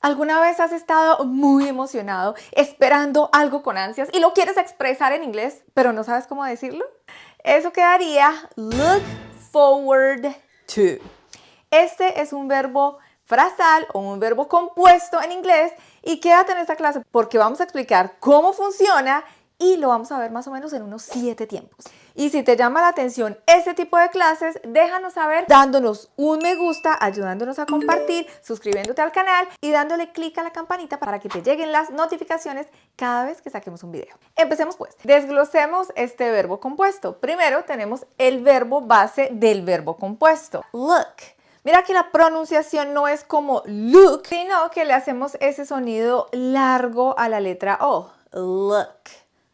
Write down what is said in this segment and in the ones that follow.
¿Alguna vez has estado muy emocionado, esperando algo con ansias y lo quieres expresar en inglés, pero no sabes cómo decirlo? Eso quedaría look forward to. Este es un verbo frasal o un verbo compuesto en inglés y quédate en esta clase porque vamos a explicar cómo funciona y lo vamos a ver más o menos en unos 7 tiempos. Y si te llama la atención este tipo de clases, déjanos saber dándonos un me gusta, ayudándonos a compartir, suscribiéndote al canal y dándole clic a la campanita para que te lleguen las notificaciones cada vez que saquemos un video. Empecemos pues. Desglosemos este verbo compuesto. Primero tenemos el verbo base del verbo compuesto. Look. Mira que la pronunciación no es como look, sino que le hacemos ese sonido largo a la letra O. Look.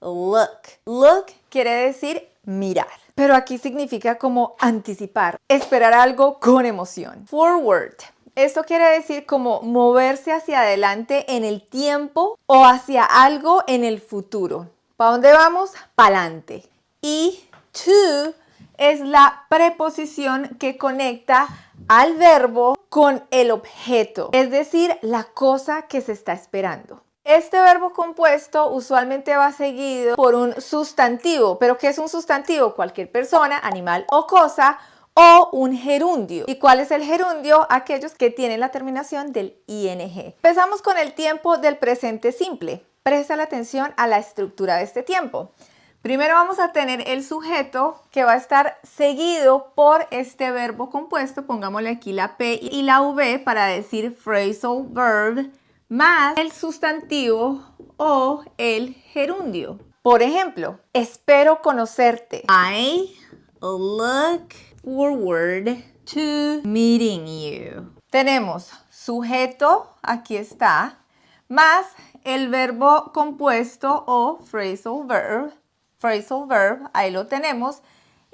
Look. Look quiere decir mirar, pero aquí significa como anticipar, esperar algo con emoción. Forward. Esto quiere decir como moverse hacia adelante en el tiempo o hacia algo en el futuro. ¿Para dónde vamos? Para adelante. Y to es la preposición que conecta al verbo con el objeto, es decir, la cosa que se está esperando. Este verbo compuesto usualmente va seguido por un sustantivo. ¿Pero qué es un sustantivo? Cualquier persona, animal o cosa, o un gerundio. ¿Y cuál es el gerundio? Aquellos que tienen la terminación del ing. Empezamos con el tiempo del presente simple. Presta la atención a la estructura de este tiempo. Primero vamos a tener el sujeto que va a estar seguido por este verbo compuesto. Pongámosle aquí la P y la V para decir phrasal verb, más el sustantivo o el gerundio. Por ejemplo, espero conocerte. I look forward to meeting you. Tenemos sujeto, aquí está, más el verbo compuesto o phrasal verb, ahí lo tenemos.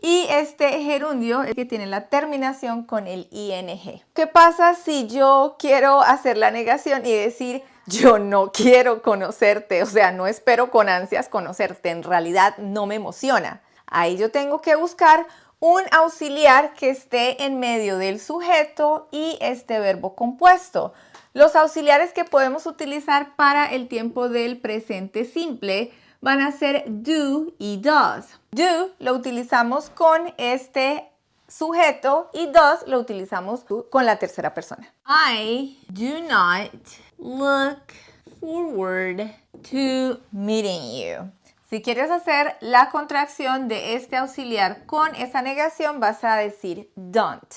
Y este gerundio es que tiene la terminación con el ing. ¿Qué pasa si yo quiero hacer la negación y decir yo no quiero conocerte? O sea, no espero con ansias conocerte, en realidad no me emociona. Ahí yo tengo que buscar un auxiliar que esté en medio del sujeto y este verbo compuesto. Los auxiliares que podemos utilizar para el tiempo del presente simple van a ser do y does. Do lo utilizamos con este sujeto y does lo utilizamos con la tercera persona. I do not look forward to meeting you. Si quieres hacer la contracción de este auxiliar con esa negación, vas a decir don't.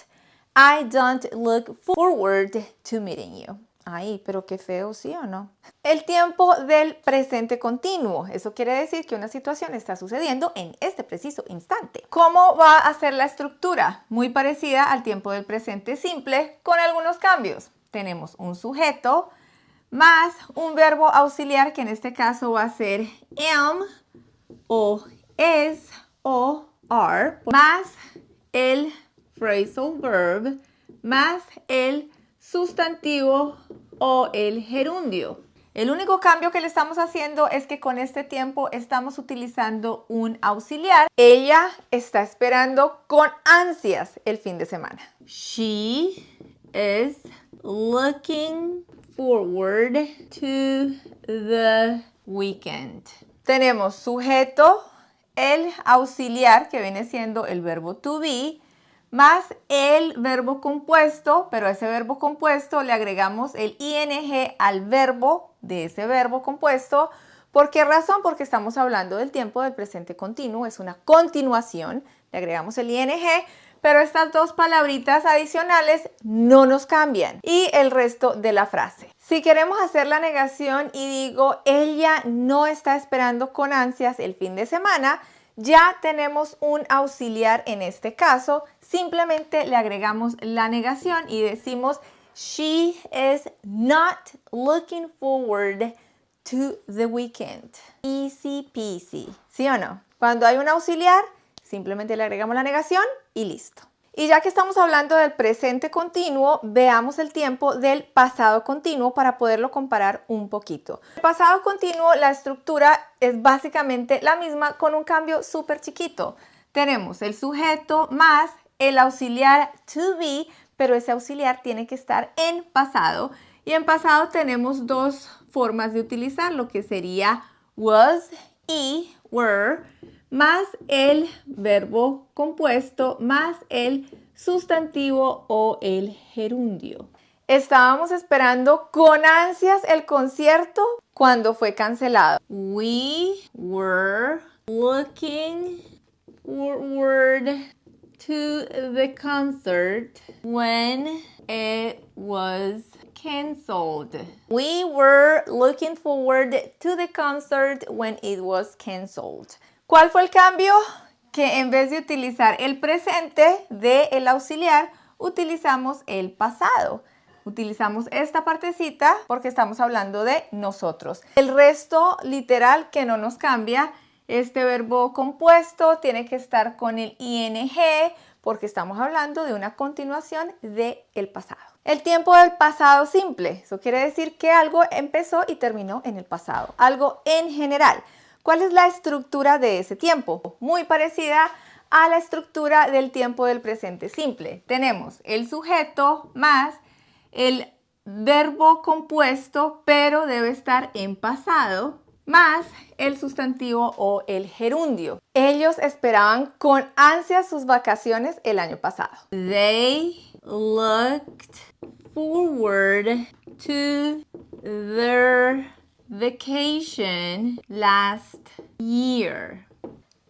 I don't look forward to meeting you. Ay, pero qué feo, ¿sí o no? El tiempo del presente continuo. Eso quiere decir que una situación está sucediendo en este preciso instante. ¿Cómo va a ser la estructura? Muy parecida al tiempo del presente simple, con algunos cambios. Tenemos un sujeto más un verbo auxiliar, que en este caso va a ser am o is o are, más el phrasal verb, más el sustantivo o el gerundio. El único cambio que le estamos haciendo es que con este tiempo estamos utilizando un auxiliar. Ella está esperando con ansias el fin de semana. She is looking forward to the weekend. Tenemos sujeto, el auxiliar que viene siendo el verbo to be, más el verbo compuesto, pero a ese verbo compuesto le agregamos el ing al verbo de ese verbo compuesto. ¿Por qué razón? Porque estamos hablando del tiempo del presente continuo, es una continuación, le agregamos el ing, pero estas dos palabritas adicionales no nos cambian y el resto de la frase. Si queremos hacer la negación y digo, ella no está esperando con ansias el fin de semana, ya tenemos un auxiliar en este caso, simplemente le agregamos la negación y decimos she is not looking forward to the weekend. Easy peasy, ¿sí o no? Cuando hay un auxiliar, simplemente le agregamos la negación y listo. Y ya que estamos hablando del presente continuo, veamos el tiempo del pasado continuo para poderlo comparar un poquito. El pasado continuo, la estructura es básicamente la misma con un cambio súper chiquito. Tenemos el sujeto más el auxiliar to be, pero ese auxiliar tiene que estar en pasado Y en pasado tenemos dos formas de utilizar lo que sería was y were, más el verbo compuesto, más el sustantivo o el gerundio. Estábamos esperando con ansias el concierto cuando fue cancelado. We were looking forward to the concert when it was canceled. We were looking forward to the concert when it was canceled. ¿Cuál fue el cambio? Que en vez de utilizar el presente del auxiliar, utilizamos el pasado. Utilizamos esta partecita porque estamos hablando de nosotros. El resto literal que no nos cambia, este verbo compuesto tiene que estar con el ing porque estamos hablando de una continuación del pasado. El tiempo del pasado simple, eso quiere decir que algo empezó y terminó en el pasado, algo en general. ¿Cuál es la estructura de ese tiempo? Muy parecida a la estructura del tiempo del presente simple. Tenemos el sujeto más el verbo compuesto, pero debe estar en pasado, más el sustantivo o el gerundio. Ellos esperaban con ansias sus vacaciones el año pasado. They looked forward to their vacation last year.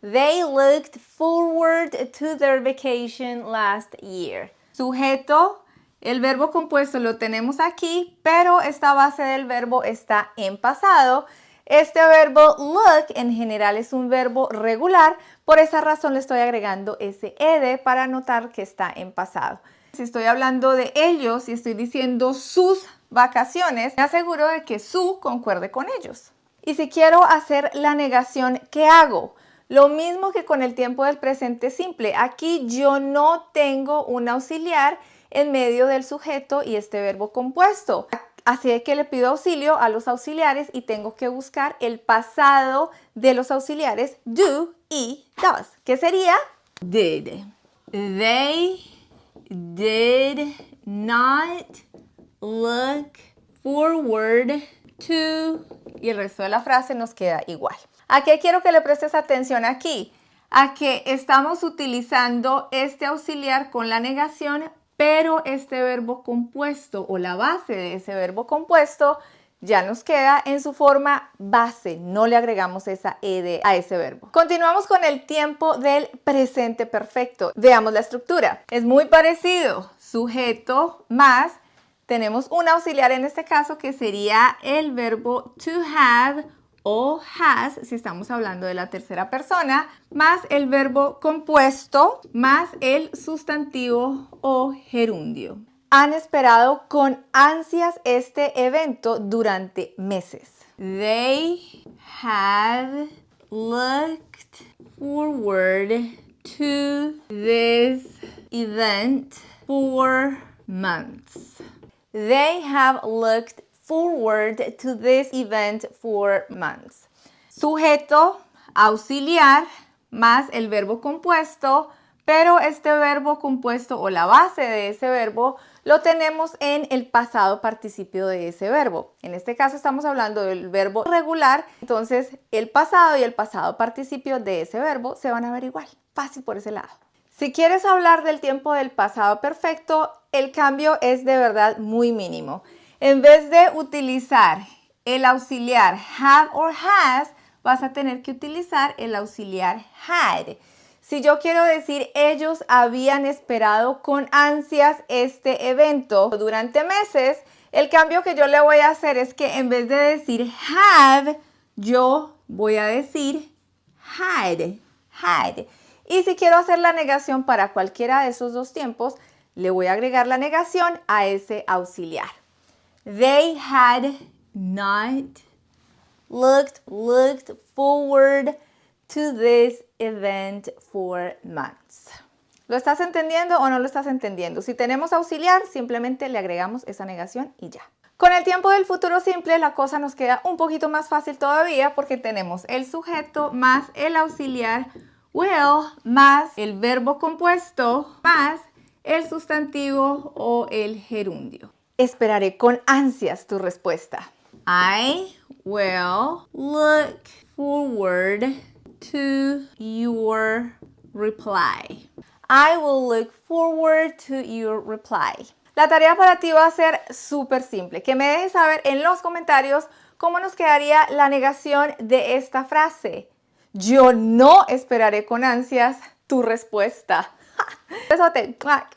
They looked forward to their vacation last year. Sujeto, el verbo compuesto lo tenemos aquí, pero esta base del verbo está en pasado. Este verbo look en general es un verbo regular, por esa razón le estoy agregando ese ed para notar que está en pasado. Si estoy hablando de ellos y estoy diciendo sus vacaciones, me aseguro de que su concuerde con ellos. Y si quiero hacer la negación, ¿qué hago? Lo mismo que con el tiempo del presente simple. Aquí yo no tengo un auxiliar en medio del sujeto y este verbo compuesto. Así que le pido auxilio a los auxiliares y tengo que buscar el pasado de los auxiliares do y does. ¿Qué sería? Did. They did not look forward to, y el resto de la frase nos queda igual. ¿A qué quiero que le prestes atención aquí? A que estamos utilizando este auxiliar con la negación, pero este verbo compuesto o la base de ese verbo compuesto ya nos queda en su forma base, no le agregamos esa ed a ese verbo. Continuamos con el tiempo del presente perfecto. Veamos la estructura. Es muy parecido, sujeto más, tenemos un auxiliar en este caso que sería el verbo to have o has, si estamos hablando de la tercera persona, más el verbo compuesto, más el sustantivo o gerundio. Han esperado con ansias este evento durante meses. They have looked forward to this event for months. They have looked forward to this event for months. Sujeto, auxiliar, más el verbo compuesto, pero este verbo compuesto o la base de ese verbo lo tenemos en el pasado participio de ese verbo. En este caso estamos hablando del verbo regular, entonces el pasado y el pasado participio de ese verbo se van a ver igual. Fácil por ese lado. Si quieres hablar del tiempo del pasado perfecto, el cambio es de verdad muy mínimo. En vez de utilizar el auxiliar have or has, vas a tener que utilizar el auxiliar had. Si yo quiero decir ellos habían esperado con ansias este evento durante meses, el cambio que yo le voy a hacer es que en vez de decir have, yo voy a decir had. Y si quiero hacer la negación para cualquiera de esos dos tiempos, le voy a agregar la negación a ese auxiliar. They had not looked forward to this event for months. ¿Lo estás entendiendo o no lo estás entendiendo? Si tenemos auxiliar, simplemente le agregamos esa negación y ya. Con el tiempo del futuro simple, la cosa nos queda un poquito más fácil todavía porque tenemos el sujeto más el auxiliar will más el verbo compuesto más el sustantivo o el gerundio. esperaré con ansias tu respuesta. I will look forward to your reply. I will look forward to your reply. La tarea para ti va a ser súper simple. Que me dejes saber en los comentarios cómo nos quedaría la negación de esta frase. Yo no esperaré con ansias tu respuesta. Besote.